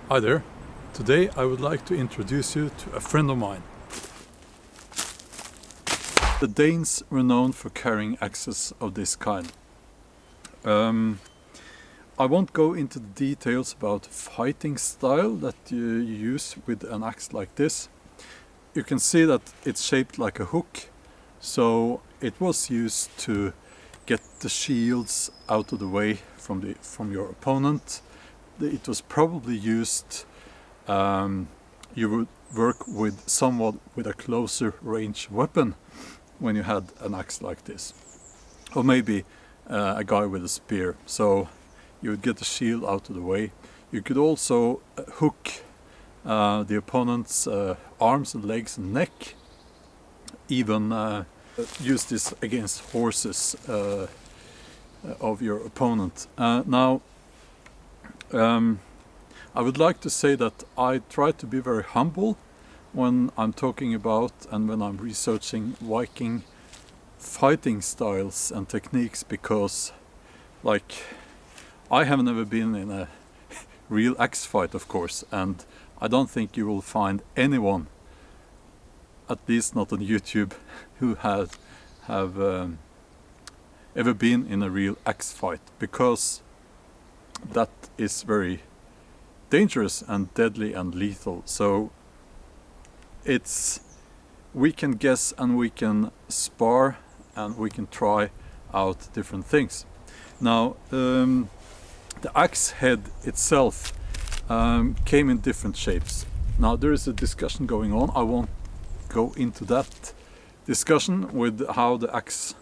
Hi there. Today I would like to introduce you to a friend of mine. The Danes were known for carrying axes of this kind. I won't go into the details about fighting style that you use with an axe like this. You can see that it's shaped like a hook, so it was used to get the shields out of the way from your opponent. It was probably used, you would work with somewhat with a closer range weapon when you had an axe like this, or maybe a guy with a spear, so you would get the shield out of the way. You could also hook the opponent's arms and legs and neck, even use this against horses of your opponent. Now I would like to say that I try to be very humble when I'm talking about and when I'm researching Viking fighting styles and techniques, because like I have never been in a real axe fight, of course, and I don't think you will find anyone, at least not on YouTube, who have ever been in a real axe fight, because that is very dangerous and deadly and lethal. So we can guess and we can spar and we can try out different things. Now the axe head itself came in different shapes. Now there is a discussion going on. I won't go into that discussion with how the axe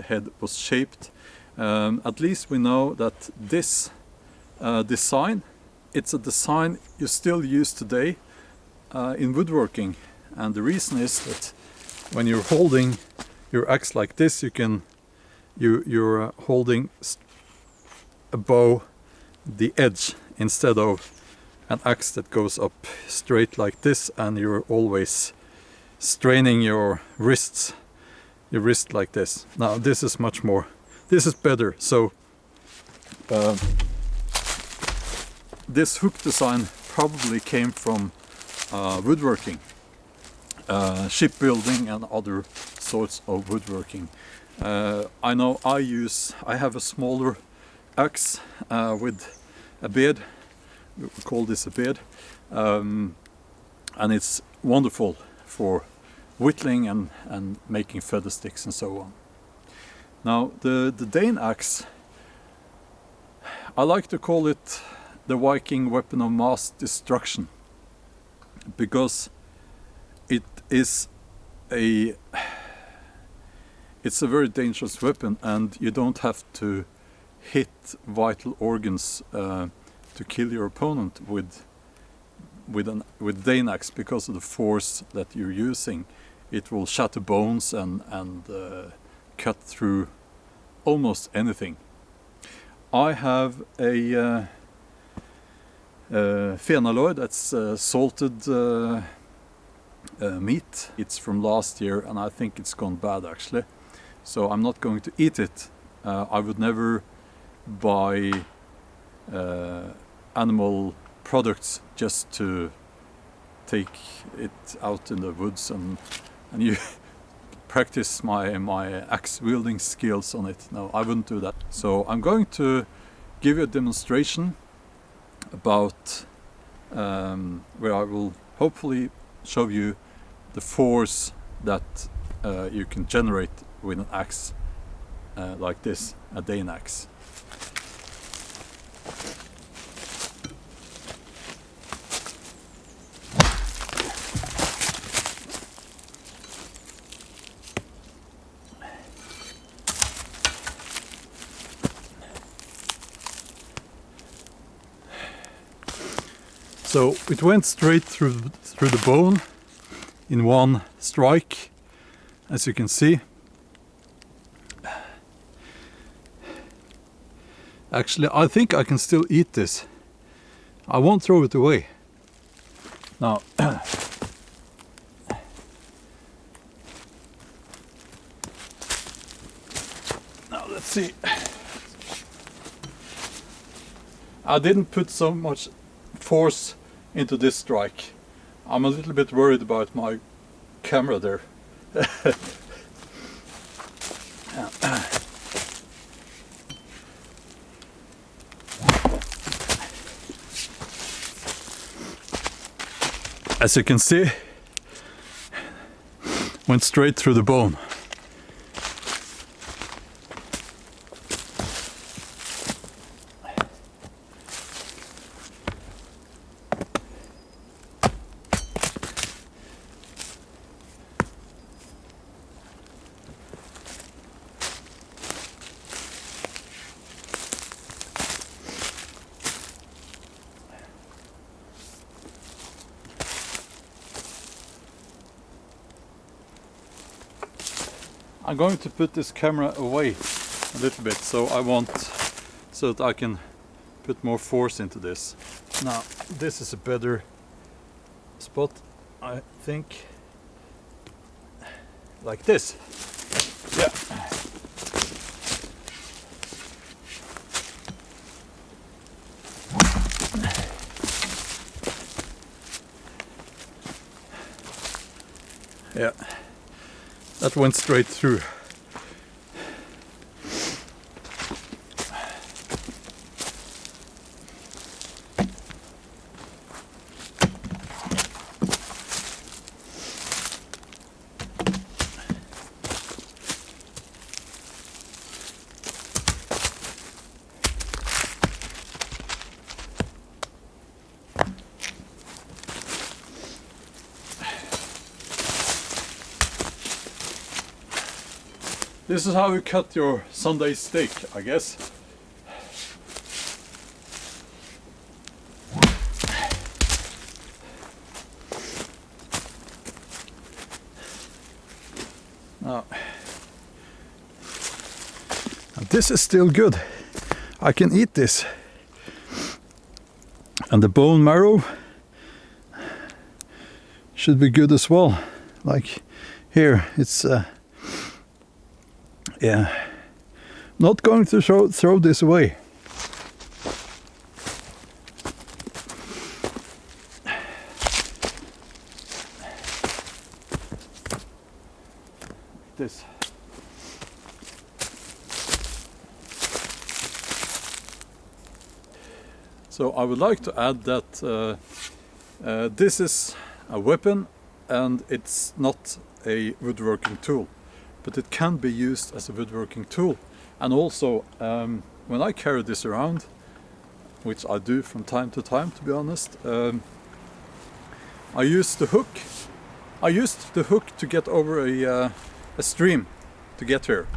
head was shaped. At least we know that this design, it's a design you still use today in woodworking, and the reason is that when you're holding your axe like this, you're holding above the edge instead of an axe that goes up straight like this, and you're always straining your wrist like this. Now this is much more, this is better. So this hook design probably came from woodworking, shipbuilding and other sorts of woodworking. I know I have a smaller axe with a bed. We call this a bed, and it's wonderful for whittling and making feather sticks and so on. Now the Dane axe, I like to call it the Viking weapon of mass destruction, because it's a very dangerous weapon, and you don't have to hit vital organs to kill your opponent with Dane axe, because of the force that you're using. It will shatter bones and cut through almost anything. I have a fenalår, that's salted meat. It's from last year and I think it's gone bad actually, so I'm not going to eat it. I would never buy animal products just to take it out in the woods and you practice my axe wielding skills on it. No, I wouldn't do that. So I'm going to give you a demonstration about where I will hopefully show you the force that you can generate with an axe like this, a Dane axe. So it went straight through the bone in one strike, as you can see. Actually, I think I can still eat this. I won't throw it away. Now, let's see. I didn't put so much force into this strike. I'm a little bit worried about my camera there. As you can see, went straight through the bone. I'm going to put this camera away a little bit so that I can put more force into this. Now this is a better spot, I think, like this. Yeah. Yeah. That went straight through. This is how you cut your Sunday steak, I guess. Now, this is still good. I can eat this. And the bone marrow should be good as well. Like here, it's yeah, not going to throw this away. This. So I would like to add that this is a weapon and it's not a woodworking tool, but it can be used as a woodworking tool. And also when I carry this around, which I do from time to time, to be honest, I use the hook. I used the hook to get over a stream to get here.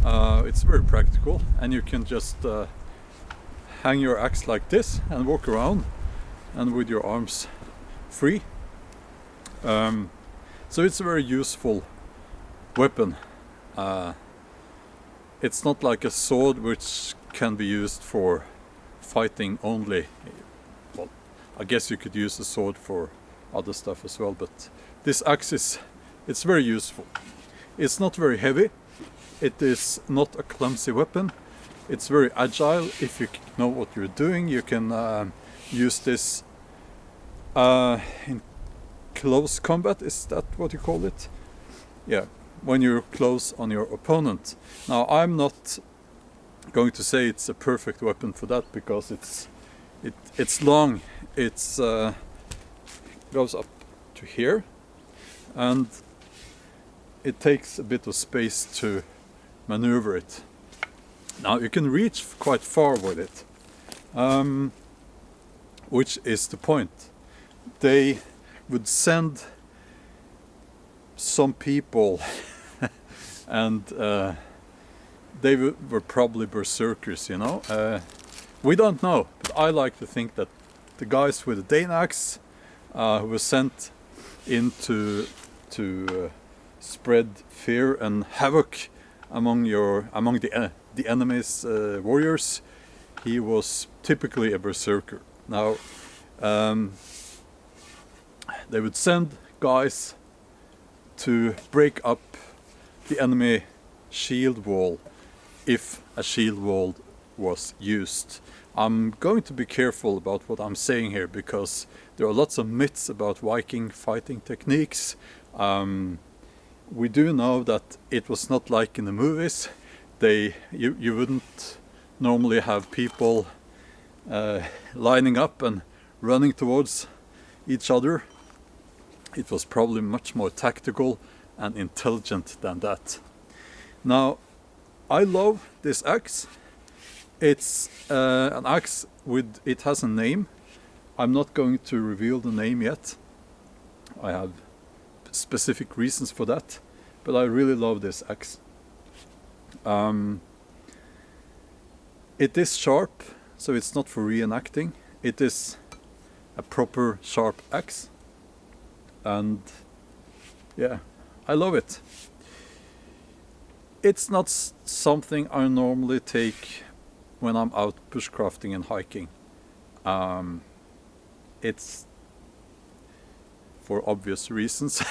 It's very practical, and you can just hang your axe like this and walk around and with your arms free. So it's a very useful weapon. It's not like a sword which can be used for fighting only. Well, I guess you could use a sword for other stuff as well, but this axe it's very useful. It's not very heavy. It is not a clumsy weapon. It's very agile. If you know what you're doing, you can use this in close combat. Is that what you call it? Yeah, when you're close on your opponent. Now, I'm not going to say it's a perfect weapon for that, because it's long. It's goes up to here, and it takes a bit of space to maneuver it. Now you can reach quite far with it, which is the point. They would send some people and they were probably berserkers, you know. We don't know, but I like to think that the guys with the Dane axe who were sent in to spread fear and havoc among the enemy's warriors, he was typically a berserker. Now they would send guys to break up the enemy shield wall if a shield wall was used. I'm going to be careful about what I'm saying here because there are lots of myths about Viking fighting techniques. We do know that it was not like in the movies. You wouldn't normally have people lining up and running towards each other. It was probably much more tactical and intelligent than that. Now, I love this axe. It's an axe it has a name. I'm not going to reveal the name yet. I have specific reasons for that, but I really love this axe. It is sharp, so it's not for reenacting. It is a proper sharp axe, and yeah, I love it. It's not something I normally take when I'm out bushcrafting and hiking. It's for obvious reasons.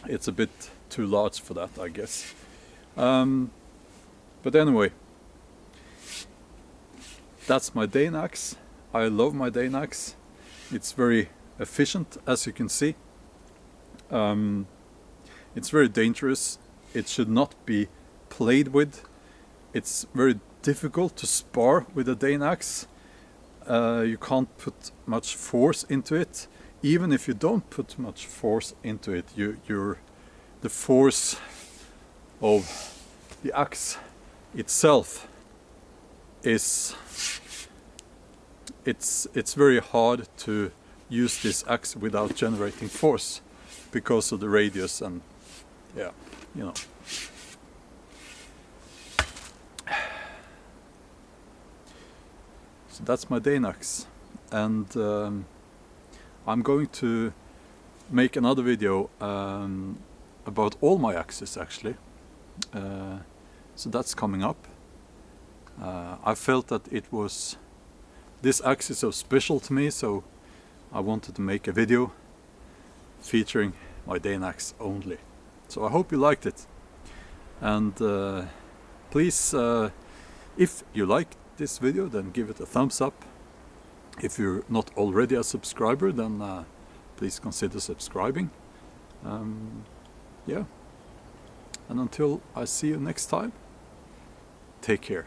It's a bit too large for that, I guess. But anyway, that's my Dane axe. I love my Dane axe. It's very efficient, as you can see. It's very dangerous. It should not be played with. It's very difficult to spar with a Dane axe. You can't put much force into it. Even if you don't put much force into it, the force of the axe itself is it's very hard to use this axe without generating force because of the radius and yeah, you know. So that's my Dane axe, and I'm going to make another video about all my axes actually. So that's coming up. I felt that this axe is so special to me, so I wanted to make a video featuring my Dane axe only. So I hope you liked it, and please, if you liked this video, then give it a thumbs up. If you're not already a subscriber, then please consider subscribing. Yeah, and until I see you next time, take care.